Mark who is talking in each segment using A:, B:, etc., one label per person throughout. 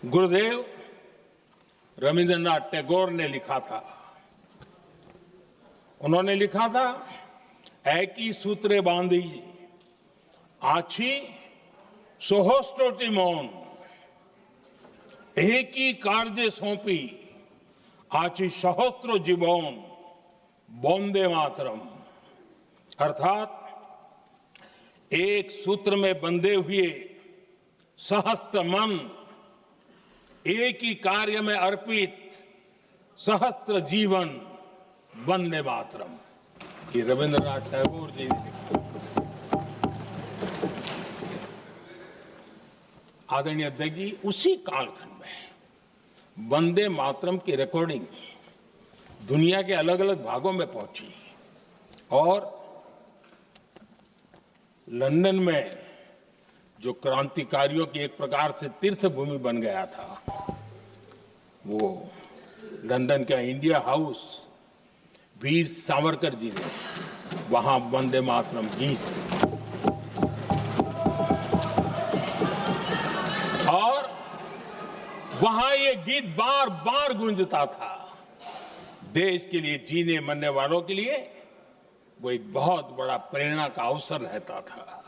A: गुरुदेव रविंद्रनाथ टैगोर ने लिखा था। उन्होंने लिखा था, एकी सूत्रे बांधी आछी सोहस्टोटी मौन, एक ही कार्य सौंपी आची सहस्त्र जीवन, वंदे मातरम। अर्थात एक सूत्र में बंधे हुए सहस्त्र मन, एक ही कार्य में अर्पित सहस्त्र जीवन, वंदे मातरम। ये रविंद्रनाथ टैगोर जी ने लिखा। आदरणीय अध्यक्ष जी, उसी कालखंड में वंदे मातरम की रिकॉर्डिंग दुनिया के अलग अलग भागों में पहुंची और लंदन में जो क्रांतिकारियों की एक प्रकार से तीर्थ भूमि बन गया था, वो लंदन का इंडिया हाउस, वीर सावरकर जी ने वहां वंदे मातरम गीत और वहां ये गीत बार बार गूंजता था। देश के लिए जीने मरने वालों के लिए वो एक बहुत बड़ा प्रेरणा का अवसर रहता था।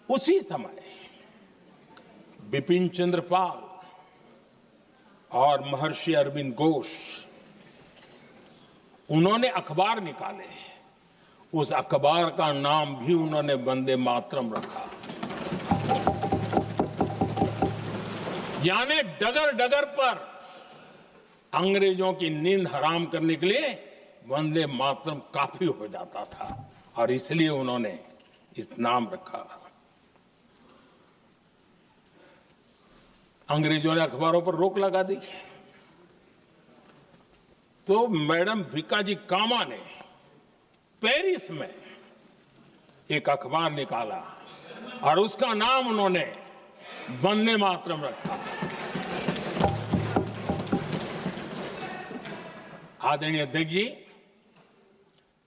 A: उसी समय बिपिन चंद्र पाल और महर्षि अरविंद घोष, उन्होंने अखबार निकाले। उस अखबार का नाम भी उन्होंने वंदे मातरम रखा। यानी डगर डगर पर अंग्रेजों की नींद हराम करने के लिए वंदे मातरम काफी हो जाता था और इसलिए उन्होंने इस नाम रखा। अंग्रेजों ने अखबारों पर रोक लगा दी तो मैडम भिकाजी कामा ने पेरिस में एक अखबार निकाला और उसका नाम उन्होंने वंदे मातरम रखा। आदरणीय अध्यक्ष जी,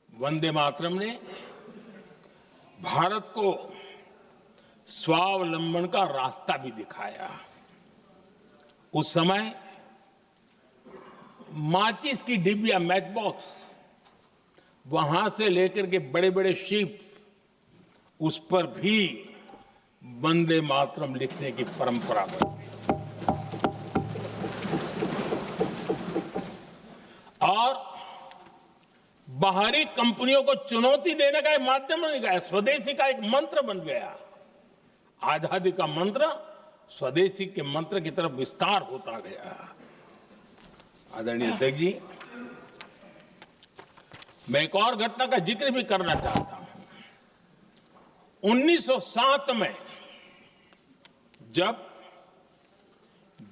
A: वंदे मातरम ने भारत को स्वावलंबन का रास्ता भी दिखाया। उस समय माचिस की डिबिया, मैच बॉक्स, वहां से लेकर के बड़े बड़े शिप, उस पर भी वंदे मातरम लिखने की परंपरा बनी और बाहरी कंपनियों को चुनौती देने का एक माध्यम बन गया, स्वदेशी का एक मंत्र बन गया। आजादी का मंत्र स्वदेशी के मंत्र की तरफ विस्तार होता गया। आदरणीय अध्यक्ष जी, मैं एक और घटना का जिक्र भी करना चाहता हूं। 1907 में जब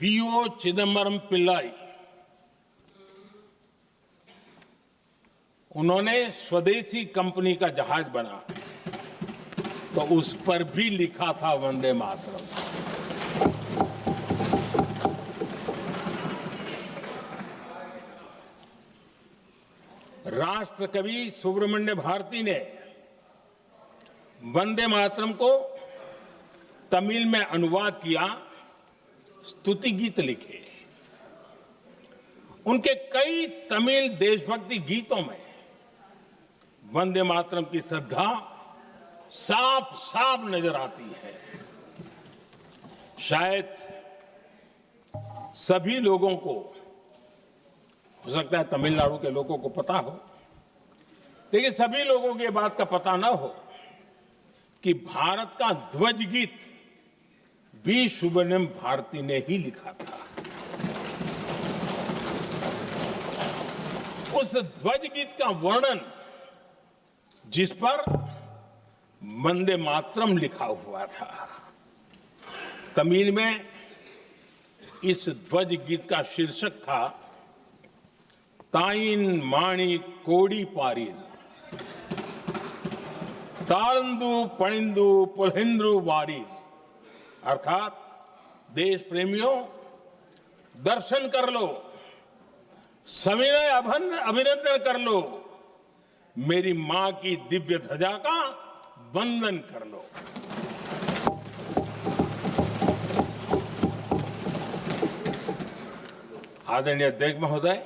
A: वीओ चिदम्बरम पिल्लाई, उन्होंने स्वदेशी कंपनी का जहाज बना तो उस पर भी लिखा था वंदे मातरम। राष्ट्र कवि सुब्रमण्य भारती ने वंदे मातरम को तमिल में अनुवाद किया, स्तुति गीत लिखे। उनके कई तमिल देशभक्ति गीतों में वंदे मातरम की श्रद्धा साफ साफ नजर आती है। शायद सभी लोगों को, हो सकता है तमिलनाडु के लोगों को पता हो, लेकिन सभी लोगों को ये बात का पता ना हो कि भारत का ध्वज गीत वी सुब्रमण्यम भारती ने ही लिखा था। उस ध्वज गीत का वर्णन, जिस पर वंदे मातरम लिखा हुआ था, तमिल में इस ध्वज गीत का शीर्षक था ताइन माणी कोड़ी पारीर, तालंदु पणिंदु पुलहिंद्रु वारीर। अर्थात देश प्रेमियों, दर्शन कर लो, सविनय अभिनंदन कर लो, मेरी मां की दिव्य ध्वजा का वंदन कर लो। आदरणीय अध्यक्ष महोदय,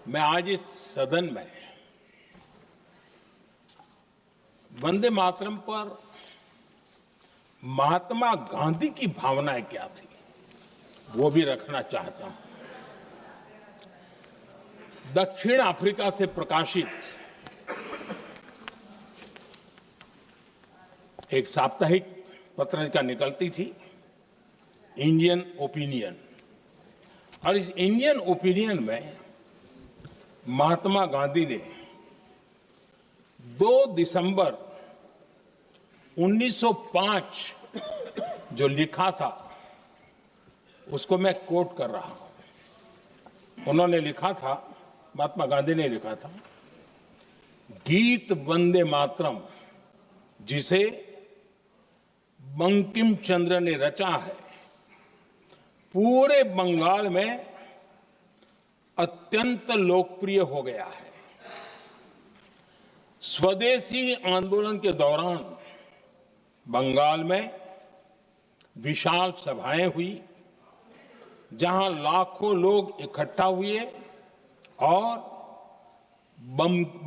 A: मैं आज इस सदन में वंदे मातरम पर महात्मा गांधी की भावनाएं क्या थी वो भी रखना चाहता हूं। दक्षिण अफ्रीका से प्रकाशित एक साप्ताहिक पत्रिका निकलती थी, इंडियन ओपिनियन, और इस इंडियन ओपिनियन में महात्मा गांधी ने 2 दिसंबर 1905 जो लिखा था उसको मैं कोट कर रहा हूं। उन्होंने लिखा था, महात्मा गांधी ने लिखा था, गीत वंदे मातरम जिसे बंकिम चंद्र ने रचा है पूरे बंगाल में अत्यंत लोकप्रिय हो गया है। स्वदेशी आंदोलन के दौरान बंगाल में विशाल सभाएं हुई जहां लाखों लोग इकट्ठा हुए और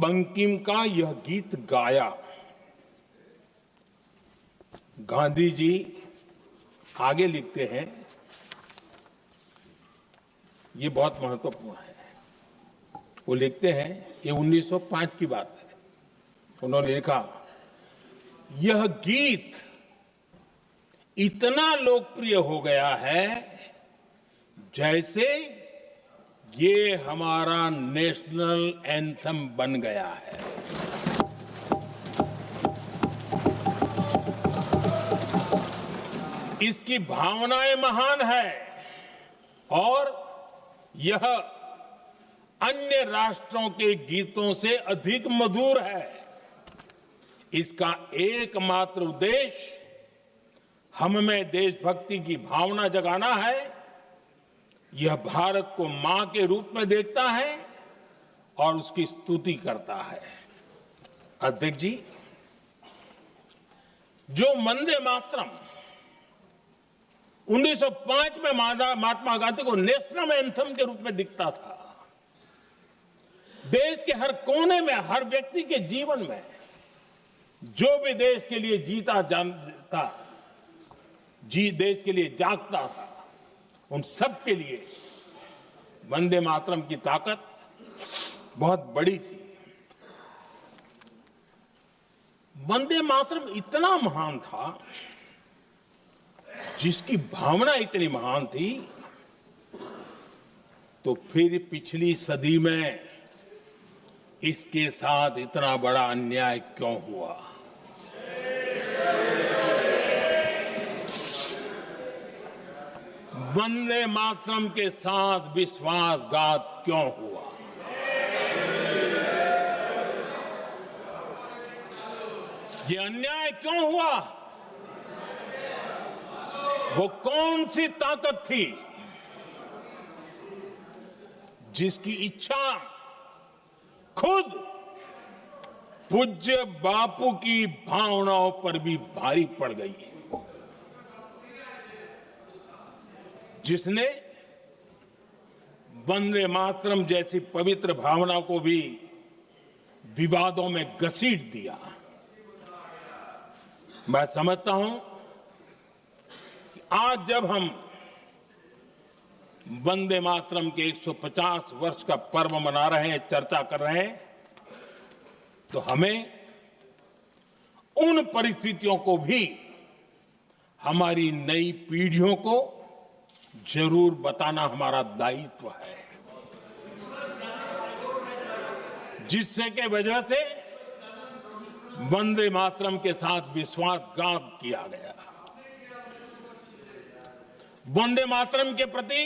A: बंकिम का यह गीत गाया। गांधी जी आगे लिखते हैं, ये बहुत महत्वपूर्ण है। वो लिखते हैं, ये 1905 की बात है। उन्होंने लिखा, यह गीत इतना लोकप्रिय हो गया है जैसे ये हमारा नेशनल एंथम बन गया है। इसकी भावनाएं महान है और यह अन्य राष्ट्रों के गीतों से अधिक मधुर है। इसका एकमात्र उद्देश्य हम में देशभक्ति की भावना जगाना है। यह भारत को मां के रूप में देखता है और उसकी स्तुति करता है। अध्यक्ष जी, जो वंदे मातरम 1905 में महात्मा गांधी को नेशनल एंथम के रूप में दिखता था, देश के हर कोने में, हर व्यक्ति के जीवन में जो भी देश के लिए जीता जानता, देश के लिए जागता था, उन सब के लिए वंदे मातरम की ताकत बहुत बड़ी थी। वंदे मातरम इतना महान था, जिसकी भावना इतनी महान थी, तो फिर पिछली सदी में इसके साथ इतना बड़ा अन्याय क्यों हुआ? वंदे मातरम के साथ विश्वासघात क्यों हुआ? ये अन्याय क्यों हुआ? वो कौन सी ताकत थी जिसकी इच्छा खुद पूज्य बापू की भावनाओं पर भी भारी पड़ गई, जिसने वंदे मातरम जैसी पवित्र भावना को भी विवादों में घसीट दिया? मैं समझता हूं कि आज जब हम वंदे मातरम के 150 वर्ष का पर्व मना रहे हैं, चर्चा कर रहे हैं, तो हमें उन परिस्थितियों को भी हमारी नई पीढ़ियों को जरूर बताना हमारा दायित्व है, जिससे के वजह से वंदे मातरम के साथ विश्वासघात किया गया। वंदे मातरम के प्रति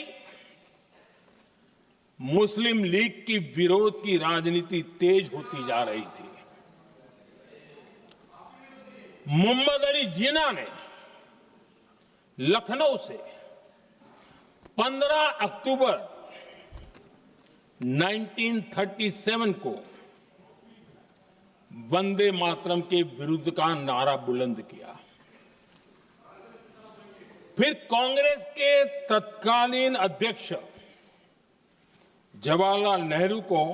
A: मुस्लिम लीग की विरोध की राजनीति तेज होती जा रही थी। मोहम्मद अली जिन्ना ने लखनऊ से 15 अक्टूबर 1937 को वंदे मातरम के विरुद्ध का नारा बुलंद किया। फिर कांग्रेस के तत्कालीन अध्यक्ष जवाहरलाल नेहरू को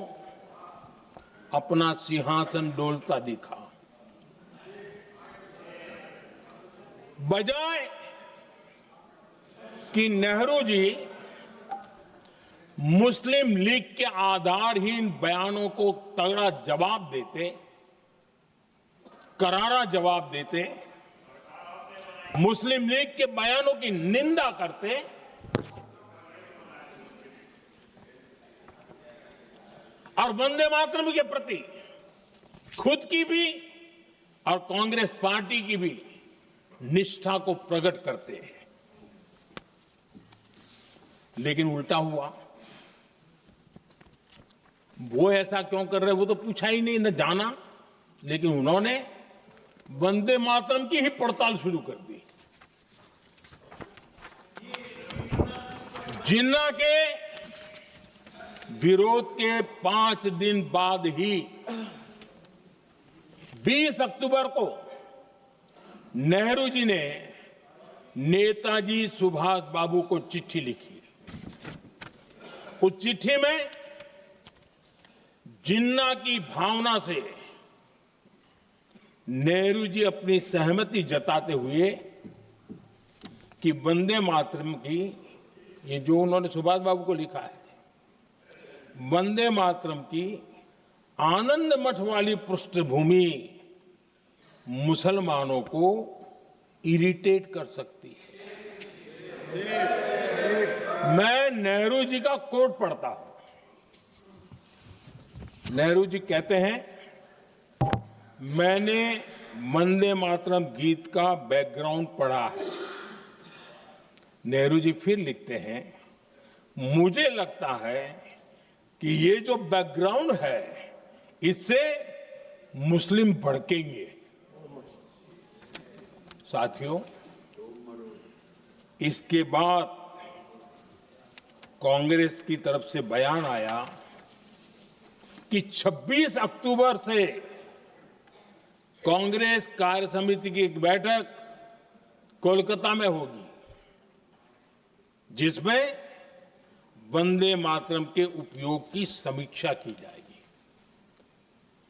A: अपना सिंहासन डोलता दिखा। बजाय कि नेहरू जी मुस्लिम लीग के आधारहीन बयानों को तगड़ा जवाब देते, करारा जवाब देते, मुस्लिम लीग के बयानों की निंदा करते, और वंदे मातरम के प्रति खुद की भी और कांग्रेस पार्टी की भी निष्ठा को प्रकट करते हैं। लेकिन उल्टा हुआ। वो ऐसा क्यों कर रहे, वो तो पूछा ही नहीं, न जाना। लेकिन उन्होंने वंदे मातरम की ही पड़ताल शुरू कर दी। जिन्ना के विरोध के 5 दिन बाद ही 20 अक्टूबर को नेहरू जी ने नेताजी सुभाष बाबू को चिट्ठी लिखी। उस चिट्ठी में जिन्ना की भावना से नेहरू जी अपनी सहमति जताते हुए कि वंदे मातरम की, ये जो उन्होंने सुभाष बाबू को लिखा है, वंदे मातरम की आनंद मठ वाली पृष्ठभूमि मुसलमानों को इरिटेट कर सकती है। मैं नेहरू जी का कोट पढ़ता हूं। नेहरू जी कहते हैं, मैंने वंदे मातरम गीत का बैकग्राउंड पढ़ा है। नेहरू जी फिर लिखते हैं, मुझे लगता है कि ये जो बैकग्राउंड है इससे मुस्लिम भड़केंगे। साथियों, इसके बाद कांग्रेस की तरफ से बयान आया कि 26 अक्टूबर से कांग्रेस कार्य समिति की एक बैठक कोलकाता में होगी, जिसमें वंदे मातरम के उपयोग की समीक्षा की जाएगी।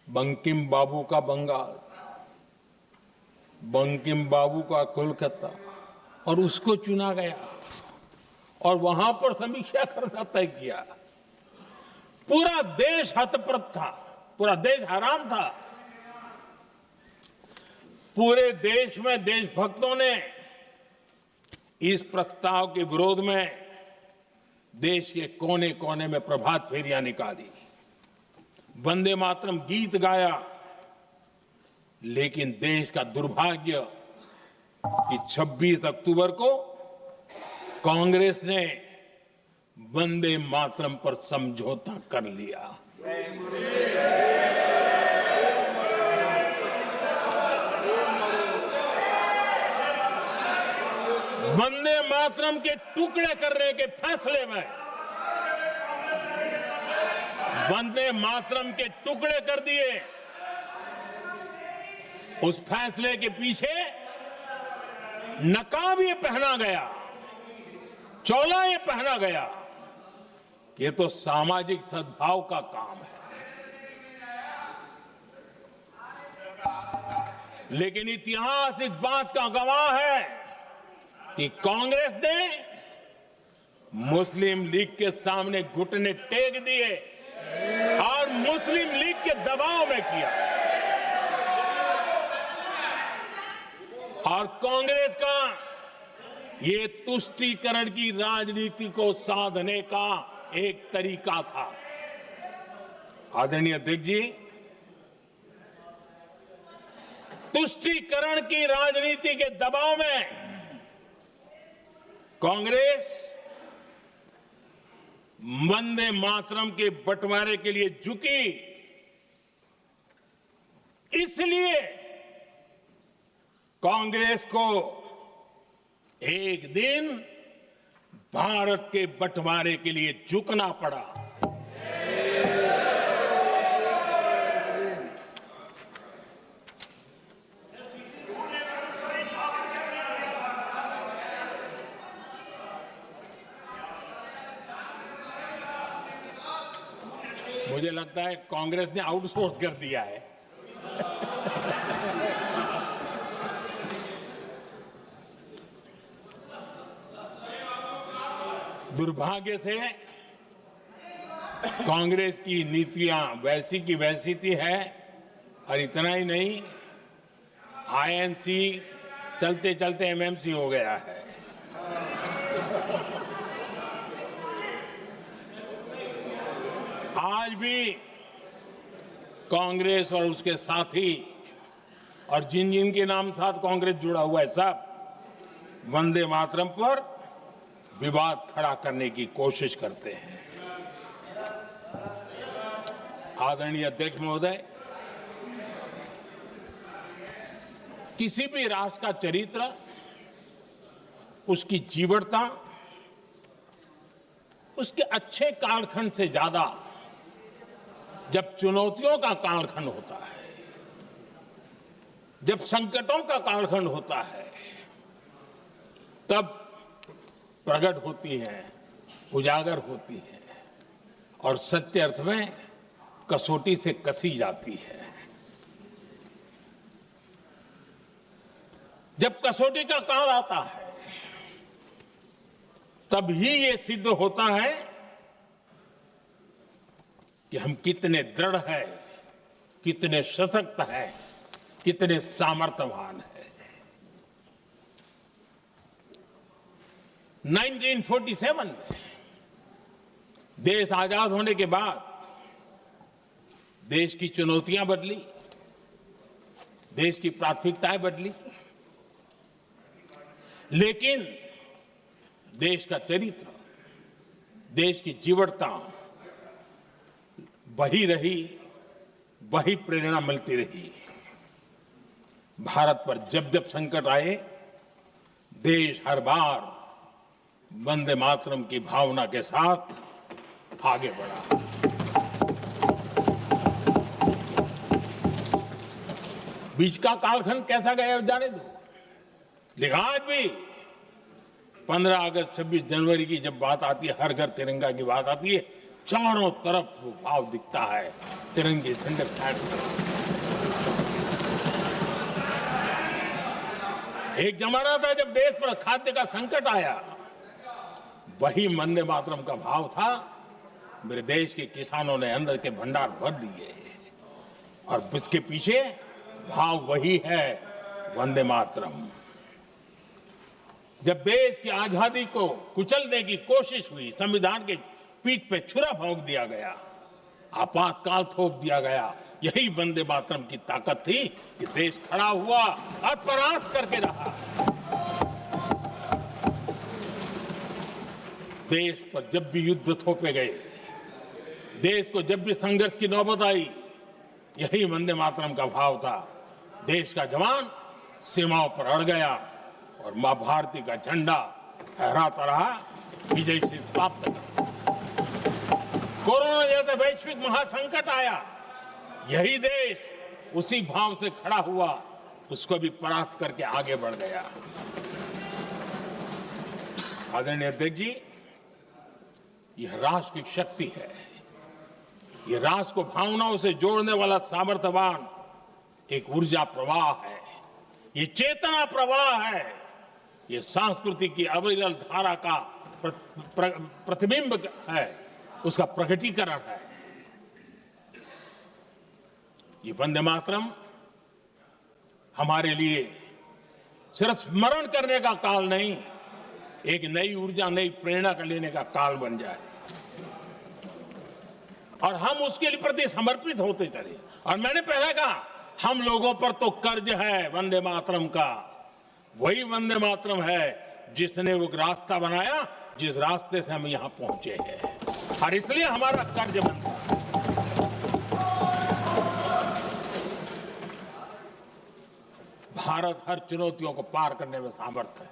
A: बंकिम बाबू का बंगाल, बंकिम बाबू का कोलकाता, और उसको चुना गया और वहां पर समीक्षा करना तय किया। पूरा देश हतप्रभ था, पूरा देश हैरान था। पूरे देश में देशभक्तों ने इस प्रस्ताव के विरोध में देश के कोने कोने में प्रभात फेरियां निकाली, वंदे मातरम गीत गाया। लेकिन देश का दुर्भाग्य कि 26 अक्टूबर को कांग्रेस ने वंदे मातरम पर समझौता कर लिया। वंदे मातरम के टुकड़े करने के फैसले में, वंदे मातरम के टुकड़े कर दिए। उस फैसले के पीछे नकाब ये पहना गया, चोला ये पहना गया। ये तो सामाजिक सद्भाव का काम है। लेकिन इतिहास इस बात का गवाह है कि कांग्रेस ने मुस्लिम लीग के सामने घुटने टेक दिए और मुस्लिम लीग के दबाव में किया। और कांग्रेस का ये तुष्टीकरण की राजनीति को साधने का एक तरीका था। आदरणीय अध्यक्ष जी, तुष्टीकरण की राजनीति के दबाव में कांग्रेस वंदे मातरम के बंटवारे के लिए झुकी। इसलिए कांग्रेस को एक दिन भारत के बंटवारे के लिए झुकना पड़ा। मुझे लगता है कांग्रेस ने आउटसोर्स कर दिया है। दुर्भाग्य से कांग्रेस की नीतियां वैसी की वैसी थी है, और इतना ही नहीं, आईएनसी चलते चलते एमएमसी हो गया है। आज भी कांग्रेस और उसके साथी और जिन जिन के नाम साथ कांग्रेस जुड़ा हुआ है, सब वंदे मातरम पर विवाद खड़ा करने की कोशिश करते हैं। आदरणीय अध्यक्ष महोदय, किसी भी राष्ट्र का चरित्र, उसकी जीवटता, उसके अच्छे कालखंड से ज्यादा जब चुनौतियों का कालखंड होता है, जब संकटों का कालखंड होता है, तब प्रकट होती है, उजागर होती है और सच्चे अर्थ में कसौटी से कसी जाती है। जब कसौटी का काल आता है, तब ही ये सिद्ध होता है कि हम कितने दृढ़ हैं, कितने सशक्त हैं, कितने सामर्थ्यवान हैं। 1947 में देश आजाद होने के बाद देश की चुनौतियां बदली, देश की प्राथमिकताएं बदली, लेकिन देश का चरित्र, देश की जीवटता वही रही, वही प्रेरणा मिलती रही। भारत पर जब जब संकट आए, देश हर बार वंदे मातरम की भावना के साथ आगे बढ़ा। बीच का कालखंड कैसा गया जाने दो, लेकिन आज भी 15 अगस्त 26 जनवरी की जब बात आती है, हर घर तिरंगा की बात आती है, चारों तरफ वो भाव दिखता है, तिरंगे झंडे फहराते। एक जमाना था जब देश पर खाद्य का संकट आया, वही वंदे मातरम का भाव था। मेरे देश के किसानों ने अंदर के भंडार भर दिए, और इसके पीछे भाव वही है, वंदे मातरम। जब देश की आजादी को कुचलने की कोशिश हुई, संविधान के पीठ पे छुरा भोंक दिया गया, आपातकाल थोप दिया गया, यही वंदे मातरम की ताकत थी कि देश खड़ा हुआ और परास्त करके रहा। देश पर जब भी युद्ध थोपे गए, देश को जब भी संघर्ष की नौबत आई, यही वंदे मातरम का भाव था। देश का जवान सीमाओं पर अड़ गया और मां भारती का झंडा फहराता रहा, विजय श्री प्राप्त कर। कोरोना जैसे वैश्विक महासंकट आया, यही देश उसी भाव से खड़ा हुआ, उसको भी परास्त करके आगे बढ़ गया। आदरणीय अध्यक्ष जी, यह राष्ट्र की शक्ति है, यह राष्ट्र को भावनाओं से जोड़ने वाला सामर्थ्यवान एक ऊर्जा प्रवाह है, ये चेतना प्रवाह है, ये संस्कृति की अविरल धारा का प्रतिबिंब है, उसका प्रकटीकरण है। ये वंदे मातरम हमारे लिए सिर्फ स्मरण करने का काल नहीं, एक नई ऊर्जा, नई प्रेरणा का लेने का काल बन जाए, और हम उसके लिए प्रति समर्पित होते चले। और मैंने पहले कहा, हम लोगों पर तो कर्ज है वंदे मातरम का। वही वंदे मातरम है जिसने वो रास्ता बनाया, जिस रास्ते से हम यहां पहुंचे हैं, और इसलिए हमारा कर्ज बनता है। भारत हर चुनौतियों को पार करने में सामर्थ्य है।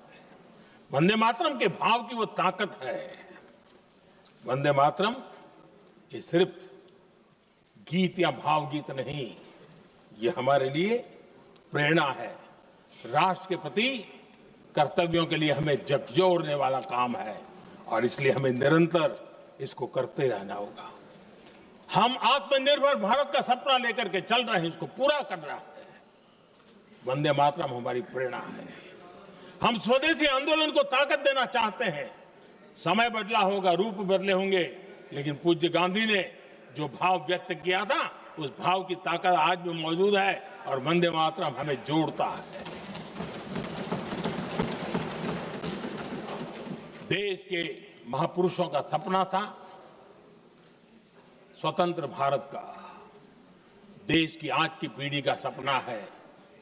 A: वंदे मातरम के भाव की वो ताकत है। वंदे मातरम ये सिर्फ गीत या भावगीत नहीं, ये हमारे लिए प्रेरणा है। राष्ट्र के प्रति कर्तव्यों के लिए हमें झकझोरने वाला काम है, और इसलिए हमें निरंतर इसको करते रहना होगा। हम आत्मनिर्भर भारत का सपना लेकर के चल रहे हैं, इसको पूरा कर रहा है। वंदे मातरम हमारी प्रेरणा है। हम स्वदेशी आंदोलन को ताकत देना चाहते हैं। समय बदला होगा, रूप बदले होंगे, लेकिन पूज्य गांधी ने जो भाव व्यक्त किया था, उस भाव की ताकत आज भी मौजूद है और वंदे मातरम हमें जोड़ता है। देश के महापुरुषों का सपना था स्वतंत्र भारत का। देश की आज की पीढ़ी का सपना है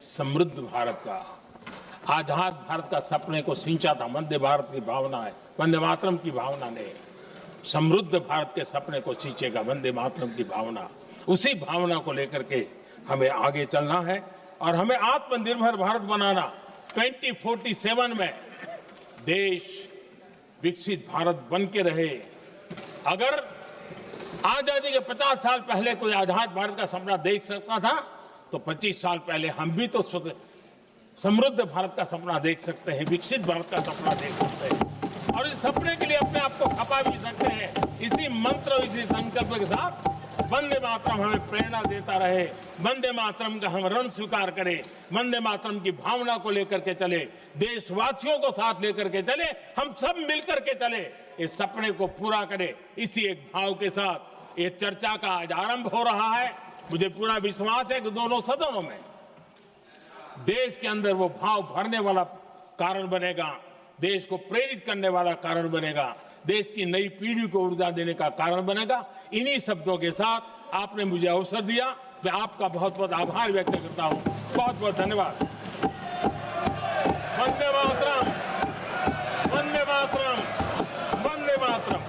A: समृद्ध भारत का। आजाद भारत का सपने को सिंचा था वंदे भारत की भावना है, वंदे मातरम की भावना ने। समृद्ध भारत के सपने को सिंचेगा वंदे मातरम की भावना। उसी भावना को लेकर के हमें आगे चलना है और हमें आत्मनिर्भर भारत बनाना। 2047 में देश विकसित भारत बन के रहे। अगर आजादी के 50 साल पहले कोई आजाद भारत का सपना देख सकता था, तो 25 साल पहले हम भी तो समृद्ध भारत का सपना देख सकते हैं, विकसित भारत का सपना देख सकते हैं और इस सपने के लिए अपने आप को खपा भी सकते हैं। इसी मंत्र, इसी संकल्प के साथ वंदे मातरम हमें प्रेरणा देता रहे। वंदे मातरम का हम रण स्वीकार करें, वंदे मातरम की भावना को लेकर के चले, देशवासियों को साथ लेकर के चले, हम सब मिलकर के चले, इस सपने को पूरा करें। इसी एक भाव के साथ ये चर्चा का आज आरंभ हो रहा है। मुझे पूरा विश्वास है कि दोनों सदनों में देश के अंदर वो भाव भरने वाला कारण बनेगा, देश को प्रेरित करने वाला कारण बनेगा, देश की नई पीढ़ी को ऊर्जा देने का कारण बनेगा। इन्हीं शब्दों के साथ आपने मुझे अवसर दिया, मैं आपका बहुत बहुत आभार व्यक्त करता हूं। बहुत बहुत धन्यवाद। वंदे मातरम, वंदे मातरम, वंदे मातरम।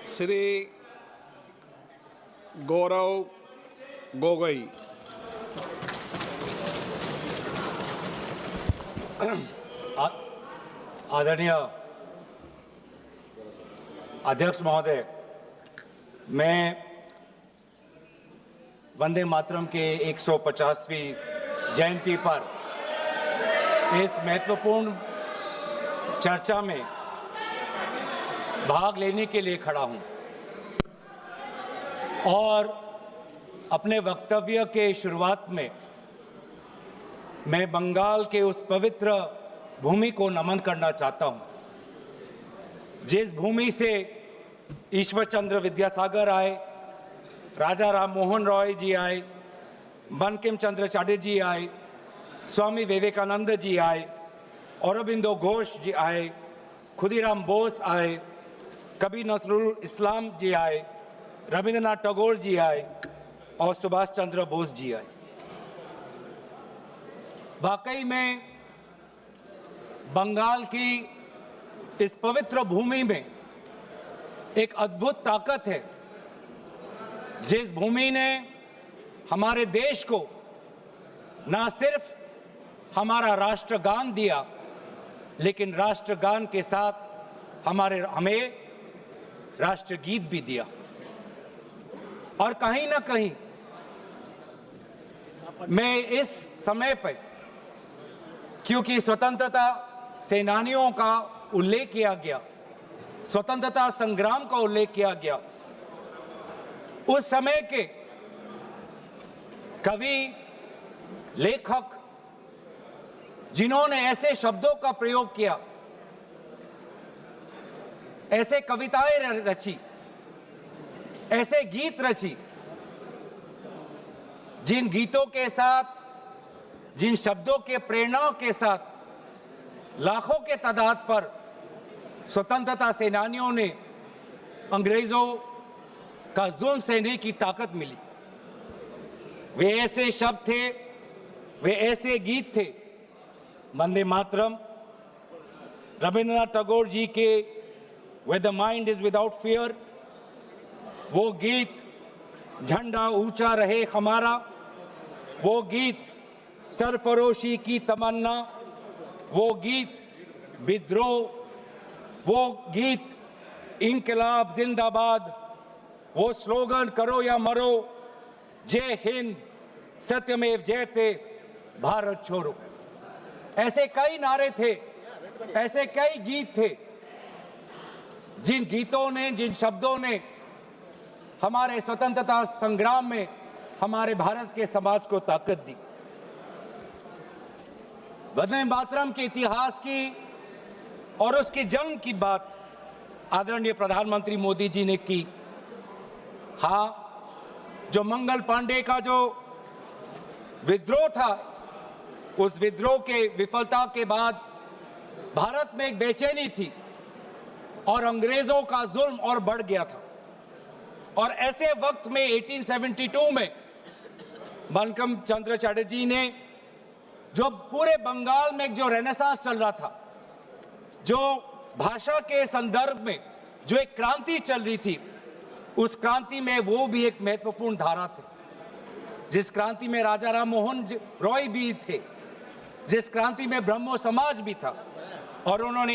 B: श्री गौरव गोगोई।
C: आदरणीय अध्यक्ष महोदय, मैं वंदे मातरम के 150वीं जयंती पर इस महत्वपूर्ण चर्चा में भाग लेने के लिए खड़ा हूं और अपने वक्तव्य के शुरुआत में मैं बंगाल के उस पवित्र भूमि को नमन करना चाहता हूं, जिस भूमि से ईश्वर चंद्र विद्यासागर आए, राजा राम मोहन रॉय जी आए, बंकिम चंद्र चटर्जी आए, स्वामी विवेकानंद जी आए, औरबिंदो घोष जी आए, खुदीराम बोस आए, कबीर नजरुल इस्लाम जी आए, रविंद्रनाथ टैगोर जी आए और सुभाष चंद्र बोस जी आए। वाकई में बंगाल की इस पवित्र भूमि में एक अद्भुत ताकत है, जिस भूमि ने हमारे देश को ना सिर्फ हमारा राष्ट्रगान दिया, लेकिन राष्ट्रगान के साथ हमें राष्ट्रगीत भी दिया। और कहीं ना कहीं मैं इस समय पर, क्योंकि स्वतंत्रता सेनानियों का उल्लेख किया गया, स्वतंत्रता संग्राम का उल्लेख किया गया, उस समय के कवि, लेखक जिन्होंने ऐसे शब्दों का प्रयोग किया, ऐसे कविताएं रची, ऐसे गीत रची, जिन गीतों के साथ, जिन शब्दों के प्रेरणाओं के साथ लाखों के तादाद पर स्वतंत्रता सेनानियों ने अंग्रेजों का जुल्म सहने की ताकत मिली। वे ऐसे शब्द थे, वे ऐसे गीत थे। वंदे मातरम, रविंद्रनाथ टैगोर जी के Where the mind is without fear, वो गीत झंडा ऊंचा रहे हमारा, वो गीत सरफरोशी की तमन्ना, वो गीत विद्रोह, वो गीत इंकलाब जिंदाबाद, वो स्लोगन करो या मरो, जय हिंद, सत्यमेव जयते, भारत छोड़ो। ऐसे कई नारे थे ऐसे कई गीत थे जिन गीतों ने, जिन शब्दों ने हमारे स्वतंत्रता संग्राम में हमारे भारत के समाज को ताकत दी। वंदे मातरम के इतिहास की और उसके जन्म की बात आदरणीय प्रधानमंत्री मोदी जी ने की। हाँ, जो मंगल पांडे का जो विद्रोह था, उस विद्रोह के विफलता के बाद भारत में एक बेचैनी थी और अंग्रेजों का जुल्म और बढ़ गया था। और ऐसे वक्त में 1872 में बंकिम चंद्र चटर्जी ने, जो पूरे बंगाल में जो रेनेसांस चल रहा था, जो भाषा के संदर्भ में जो एक क्रांति चल रही थी, उस क्रांति में वो भी एक महत्वपूर्ण धारा थे। जिस क्रांति में राजा राम मोहन रॉय भी थे, जिस क्रांति में ब्रह्मो समाज भी था, और उन्होंने